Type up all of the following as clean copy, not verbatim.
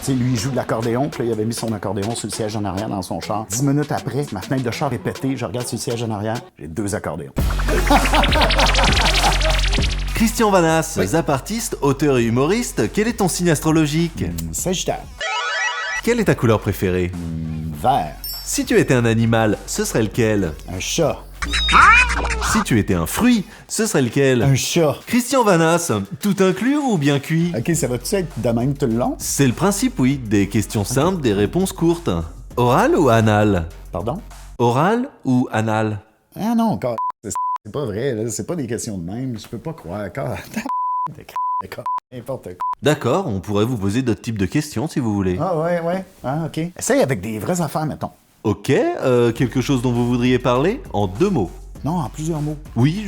sais, lui, il joue de l'accordéon, puis là, il avait mis son accordéon sur le siège en arrière dans son char. 10 minutes après, ma fenêtre de char est pétée, je regarde sur le siège en arrière, j'ai 2 accordéons. Christian Vanasse, zapartiste, auteur et humoriste, quel est ton signe astrologique? Sagittaire. Quelle est ta couleur préférée? Vert. Si tu étais un animal, ce serait lequel? Un chat. Si tu étais un fruit, ce serait lequel? Un chat. Christian Vanasse, tout inclus ou bien cuit? OK, ça va-tu être de même tout le long? C'est le principe, oui, des questions simples, des réponses courtes. Oral ou anal? Pardon? Oral ou anal? Ah non, encore. C'est pas vrai, là. C'est pas des questions de même. Je peux pas croire. Encore. N'importe quoi. D'accord, on pourrait vous poser d'autres types de questions si vous voulez. Ah ouais. Ah, OK. Essaye avec des vraies affaires, mettons. Ok, quelque chose dont vous voudriez parler? En 2 mots. Non, en plusieurs mots. Oui,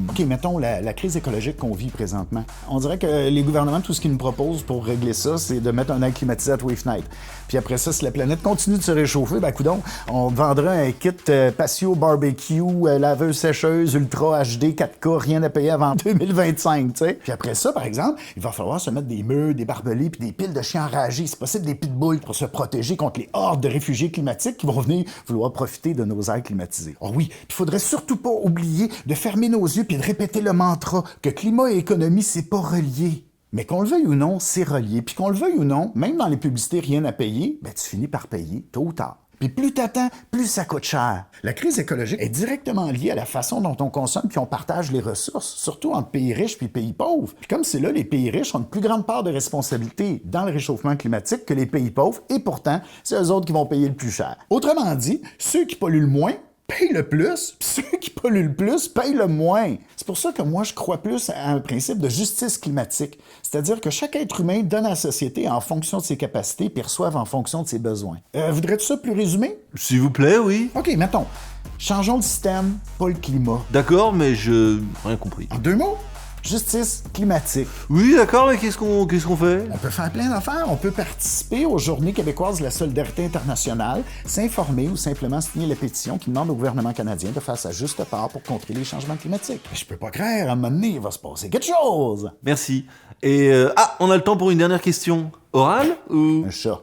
OK, mettons la crise écologique qu'on vit présentement. On dirait que les gouvernements, tout ce qu'ils nous proposent pour régler ça, c'est de mettre un air climatisé à tous les fenêtres. Puis après ça, si la planète continue de se réchauffer, ben coudonc, on vendrait un kit patio barbecue, laveuse sécheuse, ultra HD, 4K, rien à payer avant 2025, tu sais. Puis après ça, par exemple, il va falloir se mettre des murs, des barbelés, puis des piles de chiens enragés, c'est possible des pitbulls pour se protéger contre les hordes de réfugiés climatiques qui vont venir vouloir profiter de nos airs climatisés. Oh oui, il faudrait surtout pas oublier de fermer nos yeux puis de répéter le mantra que climat et économie, c'est pas relié. Mais qu'on le veuille ou non, c'est relié. Puis qu'on le veuille ou non, même dans les publicités rien à payer, ben tu finis par payer tôt ou tard. Puis plus t'attends, plus ça coûte cher. La crise écologique est directement liée à la façon dont on consomme puis on partage les ressources, surtout entre pays riches puis pays pauvres. Puis comme c'est là, les pays riches ont une plus grande part de responsabilité dans le réchauffement climatique que les pays pauvres, et pourtant, c'est eux autres qui vont payer le plus cher. Autrement dit, ceux qui polluent le moins payent le plus, puis ceux qui polluent le plus payent le moins. C'est pour ça que moi, je crois plus à un principe de justice climatique. C'est-à-dire que chaque être humain donne à la société en fonction de ses capacités puis reçoive en fonction de ses besoins. Voudrais-tu ça plus résumé? s'il vous plaît, oui. OK, mettons. Changeons le système, pas le climat. D'accord, mais je... rien compris. En 2 mots, justice climatique. Oui, d'accord, mais qu'est-ce qu'on fait? On peut faire plein d'affaires. On peut participer aux Journées québécoises de la solidarité internationale, s'informer ou simplement signer la pétition qui demande au gouvernement canadien de faire sa juste part pour contrer les changements climatiques. Je peux pas croire, à un moment donné, il va se passer quelque chose. Merci. Et... on a le temps pour une dernière question. Oral ou... Un chat.